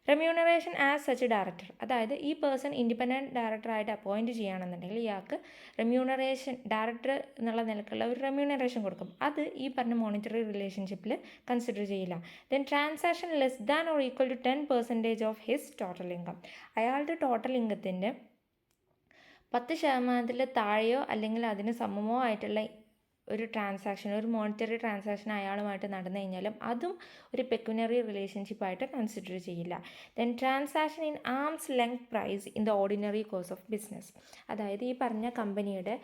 റെമ്യൂണറേഷൻ ആസ് സച്ച് ഡയറക്ടർ, അതായത് ഈ പേഴ്സൺ ഇൻഡിപെൻഡൻറ്റ് ഡയറക്ടറായിട്ട് അപ്പോയിൻറ്റ് ചെയ്യുകയാണെന്നുണ്ടെങ്കിൽ ഇയാൾക്ക് റെമ്യൂണറേഷൻ ഡയറക്ടർ എന്നുള്ള നിലക്കുള്ള ഒരു റെമ്യൂണറേഷൻ കൊടുക്കും. അത് ഈ പറഞ്ഞ മോണിറ്ററി റിലേഷൻഷിപ്പിൽ കൺസിഡർ ചെയ്യില്ല. Then transaction less than or equal to 10% of his total income. അയാളുടെ ടോട്ടൽ ഇൻകത്തിൻ്റെ 10% താഴെയോ അല്ലെങ്കിൽ അതിന് സമമോ ആയിട്ടുള്ള ഒരു ട്രാൻസാക്ഷൻ, ഒരു മോണിറ്ററി ട്രാൻസാക്ഷൻ അയാളുമായിട്ട് നടന്നു കഴിഞ്ഞാലും അതും ഒരു പെക്യൂനറി റിലേഷൻഷിപ്പായിട്ട് കൺസിഡർ ചെയ്യില്ല. Then transaction in arm's length price in the ordinary course of business. അതായത് ഈ പറഞ്ഞ കമ്പനിയുടെ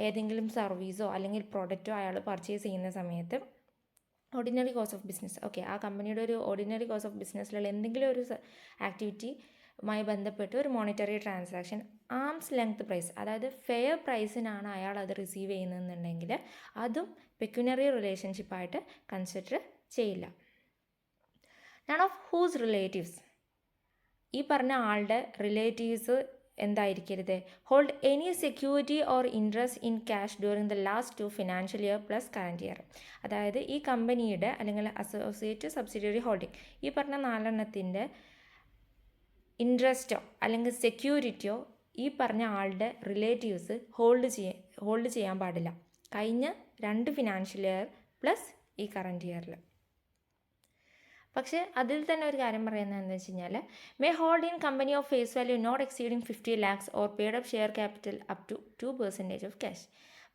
ഏതെങ്കിലും സർവീസോ അല്ലെങ്കിൽ പ്രൊഡക്റ്റോ അയാൾ പർച്ചേസ് ചെയ്യുന്ന സമയത്ത് ഓർഡിനറി കോഴ്സ് ഓഫ് ബിസിനസ് ആ കമ്പനിയുടെ ഒരു ഓർഡിനറി കോഴ്സ് ഓഫ് ബിസിനസ്സിലുള്ള എന്തെങ്കിലും ഒരു ആക്ടിവിറ്റി മായി ബന്ധപ്പെട്ട് ഒരു monetary transaction arm's length price, അതായത് ഫെയർ പ്രൈസിനാണ് അയാൾ അത് റിസീവ് ചെയ്യുന്നതെന്നുണ്ടെങ്കിൽ അതും പെക്യുനറി റിലേഷൻഷിപ്പായിട്ട് കൺസിഡർ ചെയ്യില്ല. നൺ ഓഫ് ഹൂസ് റിലേറ്റീവ്സ്, ഈ പറഞ്ഞ ആളുടെ റിലേറ്റീവ്സ് എന്തായിരിക്കരുത്, hold any security or interest in cash during the last 2 financial year plus current year. അതായത് ഈ കമ്പനിയുടെ അല്ലെങ്കിൽ അസോസിയേറ്റ് സബ്സിഡിയറി ഹോൾഡിംഗ്, ഈ പറഞ്ഞ 4 ഇൻട്രസ്റ്റോ അല്ലെങ്കിൽ സെക്യൂരിറ്റിയോ ഈ പറഞ്ഞ ആളുടെ റിലേറ്റീവ്സ് ഹോൾഡ് ചെയ്യാൻ പാടില്ല കഴിഞ്ഞ 2 ഫിനാൻഷ്യൽ ഇയർ പ്ലസ് ഈ കറൻറ്റ് ഇയറിൽ. പക്ഷേ അതിൽ തന്നെ ഒരു കാര്യം പറയുന്നത് എന്താണെന്ന് വെച്ച് കഴിഞ്ഞാൽ, may hold in company of face value not exceeding 50 lakhs or paid up share capital up to 2% of cash.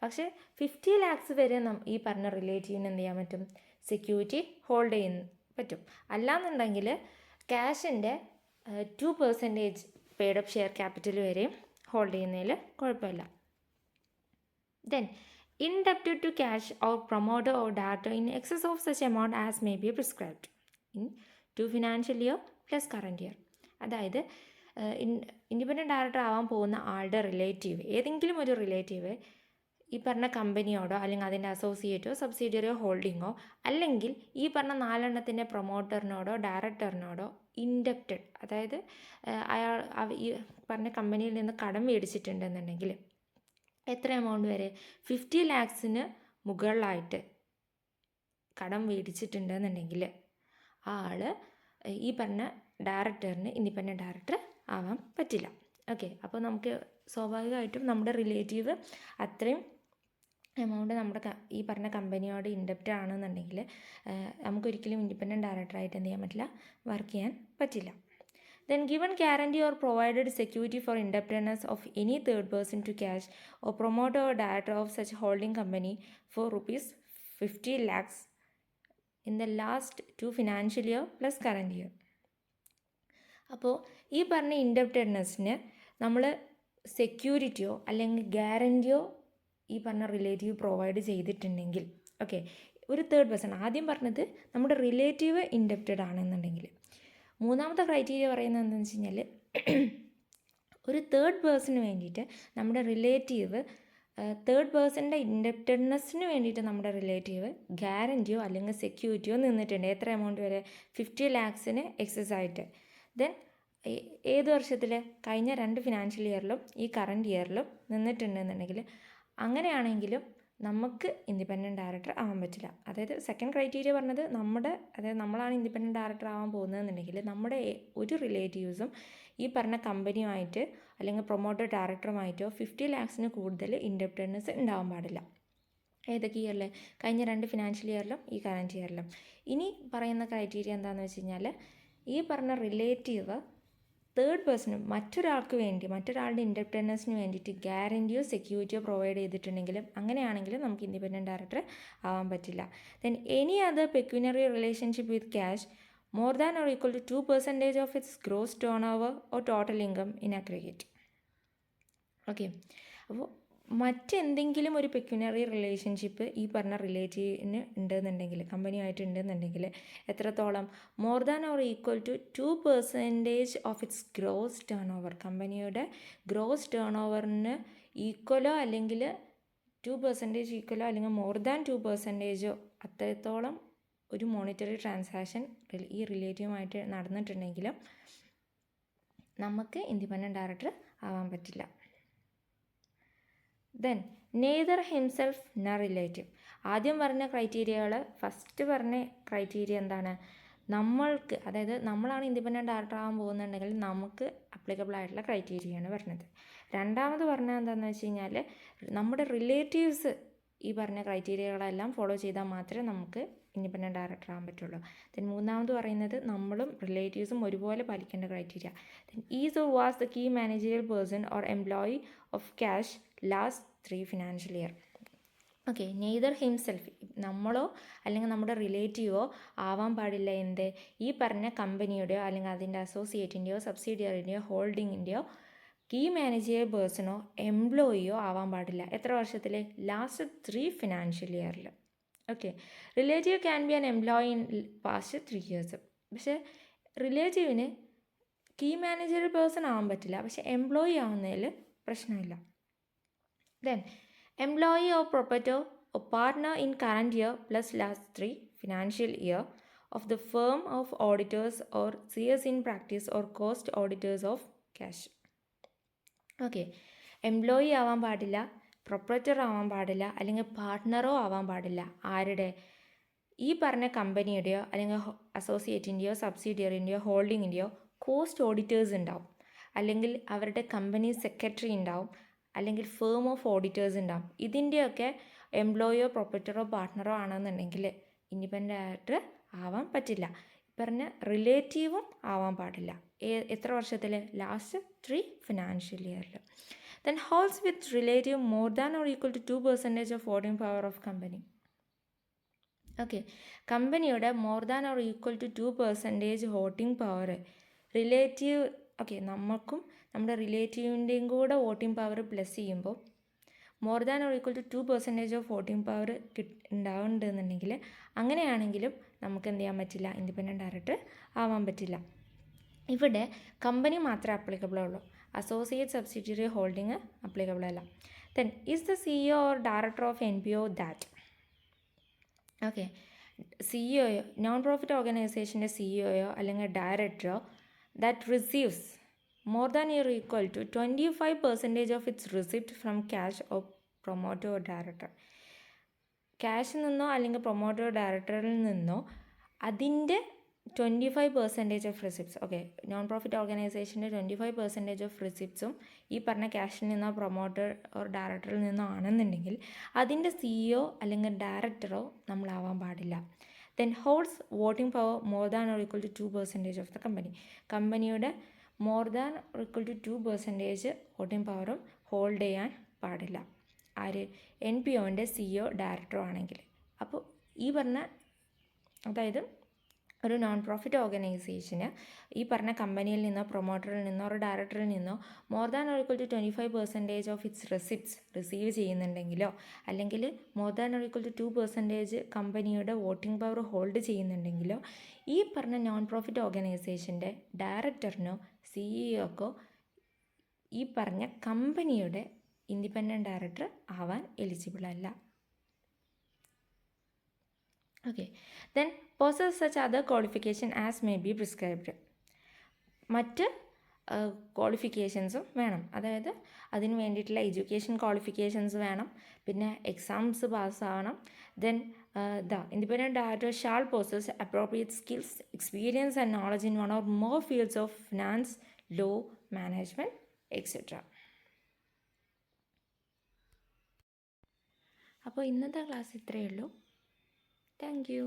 പക്ഷേ 50 lakhs വരെ ഈ പറഞ്ഞ റിലേറ്റീവിന് എന്ത് ചെയ്യാൻ പറ്റും, സെക്യൂരിറ്റി ഹോൾഡ് ചെയ്യാൻ പറ്റും. അല്ലാന്നുണ്ടെങ്കിൽ ക്യാഷിൻ്റെ 2% പെയ്ഡ് അപ്പ് ഷെയർ ക്യാപിറ്റൽ വരെയും ഹോൾഡ് ചെയ്യുന്നതിൽ കുഴപ്പമില്ല. Then indebted to cash or promoter or director in excess of such amount as may be prescribed in 2 financial year plus current year. അതായത് ഇൻഡിപെൻഡൻറ്റ് ഡയറക്ടർ ആവാൻ പോകുന്ന ആളുടെ റിലേറ്റീവ്, ഏതെങ്കിലും ഒരു relative ഈ പറഞ്ഞ കമ്പനിയോടോ അല്ലെങ്കിൽ അതിൻ്റെ അസോസിയേറ്റോ സബ്സിഡിയറിയോ ഹോൾഡിങ്ങോ അല്ലെങ്കിൽ ഈ പറഞ്ഞ 4 പ്രൊമോട്ടറിനോടോ ഡയറക്ടറിനോടോ ഇൻഡെപ്റ്റഡ്, അതായത് അയാൾ ഈ പറഞ്ഞ കമ്പനിയിൽ നിന്ന് കടം മേടിച്ചിട്ടുണ്ടെന്നുണ്ടെങ്കിൽ എത്ര എമൗണ്ട് വരെ, 50 lakhsന് മുകളിലായിട്ട് കടം മേടിച്ചിട്ടുണ്ടെന്നുണ്ടെങ്കിൽ ആൾ ഈ പറഞ്ഞ ഡയറക്ടറിന് ഇൻഡിപെൻഡൻറ്റ് ഡയറക്ടർ ആവാൻ പറ്റില്ല. ഓക്കെ, അപ്പോൾ നമുക്ക് സ്വാഭാവികമായിട്ടും നമ്മുടെ റിലേറ്റീവ് അത്രയും എമൗണ്ട് നമ്മുടെ ഈ പറഞ്ഞ കമ്പനിയോട് ഇൻഡെപ്റ്റ് ആണെന്നുണ്ടെങ്കിൽ നമുക്കൊരിക്കലും ഇൻഡിപെൻഡൻറ്റ് ഡയറക്ടറായിട്ട് എന്ത് ചെയ്യാൻ പറ്റില്ല, വർക്ക് ചെയ്യാൻ പറ്റില്ല. Then given guarantee or provided security for indebtedness of any third person to cash or promoter or director of such holding company for rupees 50 lakhs in the last 2 financial year plus current year. അപ്പോൾ ഈ പറഞ്ഞ ഇൻഡെപ്റ്റഡ്നെസ്സിന് നമ്മൾ സെക്യൂരിറ്റിയോ അല്ലെങ്കിൽ ഗ്യാരൻറ്റിയോ ഈ പറഞ്ഞ relative provide ചെയ്തിട്ടുണ്ടെങ്കിൽ, okay, ഒരു third person, ആദ്യം പറഞ്ഞത് നമ്മുടെ റിലേറ്റീവ് ഇൻഡെപ്റ്റഡ് ആണെന്നുണ്ടെങ്കിൽ, മൂന്നാമത്തെ ക്രൈറ്റീരിയ പറയുന്നത് എന്താണെന്ന് വെച്ച് കഴിഞ്ഞാൽ ഒരു തേർഡ് പേഴ്സണിന് വേണ്ടിയിട്ട് നമ്മുടെ റിലേറ്റീവ്, തേർഡ് പേഴ്സണിൻ്റെ ഇൻഡെപ്റ്റഡ്നെസ്സിന് വേണ്ടിയിട്ട് നമ്മുടെ റിലേറ്റീവ് ഗ്യാരൻറ്റിയോ അല്ലെങ്കിൽ സെക്യൂരിറ്റിയോ നിന്നിട്ടുണ്ട്. എത്ര എമൗണ്ട് വരെ, 50 lakhsന് എക്സസ് ആയിട്ട്. ദെൻ ഏത് വർഷത്തിൽ, കഴിഞ്ഞ 2 ഫിനാൻഷ്യൽ ഇയറിലും ഈ കറൻറ്റ് ഇയറിലും നിന്നിട്ടുണ്ടെന്നുണ്ടെങ്കിൽ അങ്ങനെയാണെങ്കിലും നമുക്ക് ഇൻഡിപെൻഡൻറ്റ് ഡയറക്ടർ ആവാൻ പറ്റില്ല. അതായത് സെക്കൻഡ് ക്രൈറ്റീരിയ പറഞ്ഞത് അതായത് നമ്മളാണ് ഇൻഡിപെൻഡൻറ്റ് ഡയറക്ടർ ആവാൻ പോകുന്നതെന്നുണ്ടെങ്കിൽ നമ്മുടെ ഒരു റിലേറ്റീവ്സും ഈ പറഞ്ഞ കമ്പനിയുമായിട്ട് അല്ലെങ്കിൽ പ്രൊമോട്ടർ ഡയറക്ടറുമായിട്ടോ 50 lakhsന് കൂടുതൽ ഇൻഡെപ്റ്റഡ്നെസ് ഉണ്ടാവാൻ പാടില്ല. ഏതൊക്കെ ഇയറിൽ, കഴിഞ്ഞ 2 ഫിനാൻഷ്യൽ ഇയറിലും ഈ കറൻറ്റ് ഇയറിലും. ഇനി പറയുന്ന ക്രൈറ്റീരിയ എന്താണെന്ന് വെച്ച് കഴിഞ്ഞാൽ, ഈ പറഞ്ഞ റിലേറ്റീവ് തേർഡ് പേഴ്സണ് മറ്റൊരാളുടെ ഇൻഡെപ്റ്റഡ്നെസ്സിന് വേണ്ടിയിട്ട് ഗ്യാരൻറ്റിയോ സെക്യൂരിറ്റിയോ പ്രൊവൈഡ് ചെയ്തിട്ടുണ്ടെങ്കിലും അങ്ങനെയാണെങ്കിലും നമുക്ക് ഇൻഡിപെൻഡൻറ്റ് ഡയറക്ടർ ആവാൻ പറ്റില്ല. Then any other pecuniary relationship with cash more than or equal to 2% of its gross turn over or total income in aggregate. Okay, അപ്പോൾ മറ്റെന്തെങ്കിലും ഒരു പെക്യുനറി റിലേഷൻഷിപ്പ് ഈ പറഞ്ഞ റിലേറ്റീവിന് ഉണ്ടെന്നുണ്ടെങ്കിൽ, കമ്പനിയായിട്ട് ഉണ്ടെന്നുണ്ടെങ്കിൽ എത്രത്തോളം, more than or equal to 2% of its gross turn over, കമ്പനിയുടെ ഗ്രോസ് ടേൺ ഓവറിന് ഈക്വലോ അല്ലെങ്കിൽ 2% ഈക്വലോ അല്ലെങ്കിൽ മോർ ദാൻ 2%, അത്രത്തോളം ഒരു മോണിറ്ററി ട്രാൻസാക്ഷൻ ഈ റിലേറ്റീവുമായിട്ട് നടന്നിട്ടുണ്ടെങ്കിലും നമുക്ക് ഇൻഡിപെൻഡൻറ്റ് ഡയറക്ടർ ആവാൻ പറ്റില്ല. ദെൻ നെയ്തർ ഹിംസെൽഫ് ന റിലേറ്റീവ്. ആദ്യം പറഞ്ഞ ക്രൈറ്റീരിയകൾ, ഫസ്റ്റ് പറഞ്ഞ ക്രൈറ്റീരിയ എന്താണ്, നമ്മൾക്ക്, അതായത് നമ്മളാണ് ഇൻഡിപെൻഡൻറ്റ് ഡയറക്ടർ ആകാൻ പോകുന്നുണ്ടെങ്കിൽ നമുക്ക് അപ്ലിക്കബിൾ ആയിട്ടുള്ള ക്രൈറ്റീരിയയാണ് പറഞ്ഞത്. രണ്ടാമത് പറഞ്ഞത് എന്താണെന്ന് വെച്ച് കഴിഞ്ഞാൽ, നമ്മുടെ റിലേറ്റീവ്സ് ഈ പറഞ്ഞ ക്രൈറ്റീരിയകളെല്ലാം ഫോളോ ചെയ്താൽ മാത്രമേ നമുക്ക് ഇൻഡിപെൻഡൻറ്റ് ഡയറക്ടർ ആകാൻ പറ്റുള്ളൂ. ദെൻ മൂന്നാമത് പറയുന്നത് നമ്മളും റിലേറ്റീവ്സും ഒരുപോലെ പാലിക്കേണ്ട criteria. Then is or was the key managerial person or employee of cash last 3 financial year. Okay, neither himself, നമ്മളോ അല്ലെങ്കിൽ നമ്മുടെ റിലേറ്റീവോ ആവാൻ പാടില്ല എന്ത്, ഈ പറഞ്ഞ കമ്പനിയുടെയോ അല്ലെങ്കിൽ അതിൻ്റെ അസോസിയേറ്റിൻ്റെയോ സബ്സിഡിയറിൻ്റെയോ ഹോൾഡിങ്ങിൻ്റെയോ കീ മാനേജറിയൽ പേഴ്സണോ എംപ്ലോയിയോ ആവാൻ പാടില്ല. എത്ര വർഷത്തിൽ, ലാസ്റ്റ് 3 ഫിനാൻഷ്യൽ ഇയറിൽ. Okay, relative can be an employee in past 3 years. പക്ഷേ റിലേറ്റീവിന് കീ മാനേജറിയൽ പേഴ്സൺ ആവാൻ പറ്റില്ല, പക്ഷേ എംപ്ലോയി ആവുന്നതിൽ പ്രശ്നമില്ല. Then employee or proprietor or partner in current year plus last 3 financial year of the firm of auditors or CS in practice or cost auditors of cash. Okay, employee ആവാൻ പാടില്ല, proprietor ആവാൻ പാടില്ല, അല്ലെങ്കിൽ പാർട്ട്ണറോ ആവാൻ പാടില്ല. ആരുടെ? ഈ പറഞ്ഞ കമ്പനിയുടെയോ അല്ലെങ്കിൽ അസോസിയേറ്റിൻ്റെയോ സബ്സിഡിയറിൻ്റെയോ ഹോൾഡിങ്ങിൻ്റെയോ കോസ്റ്റ് ഓഡിറ്റേഴ്സ് ഉണ്ടാവും, അല്ലെങ്കിൽ അവരുടെ കമ്പനി സെക്രട്ടറി ഉണ്ടാവും, അല്ലെങ്കിൽ ഫേം ഓഫ് ഓഡിറ്റേഴ്സ് ഉണ്ടാവും. ഇതിൻ്റെയൊക്കെ എംപ്ലോയിയോ പ്രൊപ്പറേറ്ററോ പാർട്ട്ണറോ ആണെന്നുണ്ടെങ്കിൽ ഇൻഡിപെൻഡൻ്റ് ആയിട്ട് ആവാൻ പറ്റില്ല. പറഞ്ഞ റിലേറ്റീവും ആവാൻ പാടില്ല. എത്ര വർഷത്തിൽ? ലാസ്റ്റ് 3 ഫിനാൻഷ്യൽ ഇയറിൽ. Then holds with relative more than or equal to 2% of voting power of company. Okay, കമ്പനിയുടെ more than or equal to 2% voting power relative. Okay, നമുക്കും നമ്മുടെ റിലേറ്റീവിൻ്റെയും കൂടെ വോട്ടിംഗ് പവർ പ്ലസ് ചെയ്യുമ്പോൾ more than or equal to 2% of voting power ഉണ്ടാവുന്നുണ്ടെന്നുണ്ടെങ്കിൽ അങ്ങനെയാണെങ്കിലും നമുക്ക് എന്ത് ചെയ്യാൻ പറ്റില്ല? ഇൻഡിപെൻഡൻറ്റ് ഡയറക്ടർ ആവാൻ പറ്റില്ല. ഇവിടെ കമ്പനി മാത്രമേ അപ്ലിക്കബിൾ ഉള്ളൂ, അസോസിയേറ്റ് സബ്സിഡിയറി ഹോൾഡിങ് അപ്ലിക്കബിൾ അല്ല. Then is the CEO or director of NPO that. Okay, സിഇഒയോ നോൺ പ്രോഫിറ്റ് ഓർഗനൈസേഷൻ്റെ സിഇഒയോ അല്ലെങ്കിൽ ഡയറക്ടറോ that receives more than or equal to 25% of its receipt from cash or promoter or director. ക്യാഷിൽ നിന്നോ അല്ലെങ്കിൽ promoter ഡയറക്ടറിൽ നിന്നോ അതിൻ്റെ 25% of receipts. Okay, non profit ഓർഗനൈസേഷൻ്റെ 25% ഓഫ് റിസിപ്റ്റ്സും ഈ പറഞ്ഞ ക്യാഷിൽ നിന്നോ പ്രൊമോട്ടർ ഓർ ഡയറക്ടറിൽ നിന്നോ ആണെന്നുണ്ടെങ്കിൽ അതിൻ്റെ CEO അല്ലെങ്കിൽ ഡയറക്ടറോ നമ്മളാവാൻ പാടില്ല. Then holds voting power more than or equal to 2% of the company. കമ്പനിയുടെ more than or equal to 2% voting പവറും ഹോൾഡ് ചെയ്യാൻ പാടില്ല. ആര്? NPOൻ്റെ CEO ഡയറക്ടറോ ആണെങ്കിൽ. അപ്പോൾ ഈ പറഞ്ഞ, അതായത് ഒരു നോൺ പ്രോഫിറ്റ് ഓർഗനൈസേഷന് ഈ പറഞ്ഞ കമ്പനിയിൽ നിന്നോ പ്രൊമോട്ടറിൽ നിന്നോ ഒരു ഡയറക്ടറിൽ നിന്നോ more than or equal to 25% of its receipts receive ചെയ്യുന്നുണ്ടെങ്കിലോ അല്ലെങ്കിൽ more than or equal to 2% കമ്പനിയുടെ വോട്ടിംഗ് പവർ ഹോൾഡ് ചെയ്യുന്നുണ്ടെങ്കിലോ ഈ പറഞ്ഞ നോൺ പ്രോഫിറ്റ് ഓർഗനൈസേഷൻ്റെ ഡയറക്ടറിനോ CEOക്കോ ഈ പറഞ്ഞ കമ്പനിയുടെ ഇൻഡിപെൻഡൻറ്റ് ഡയറക്ടർ ആവാൻ എലിജിബിൾ അല്ല. Okay, then possess such other qualification as may be prescribed. മറ്റ് ക്വാളിഫിക്കേഷൻസും വേണം, അതായത് അതിന് വേണ്ടിയിട്ടുള്ള എഡ്യൂക്കേഷൻ ക്വാളിഫിക്കേഷൻസ് വേണം, പിന്നെ എക്സാംസ് പാസ്സാവണം. Then the independent director shall possess appropriate skills, experience and knowledge in one or more fields of finance, law, management, etc. അപ്പോൾ ഇന്നത്തെ ക്ലാസ് ഇത്രയേ ഉള്ളൂ. Thank you.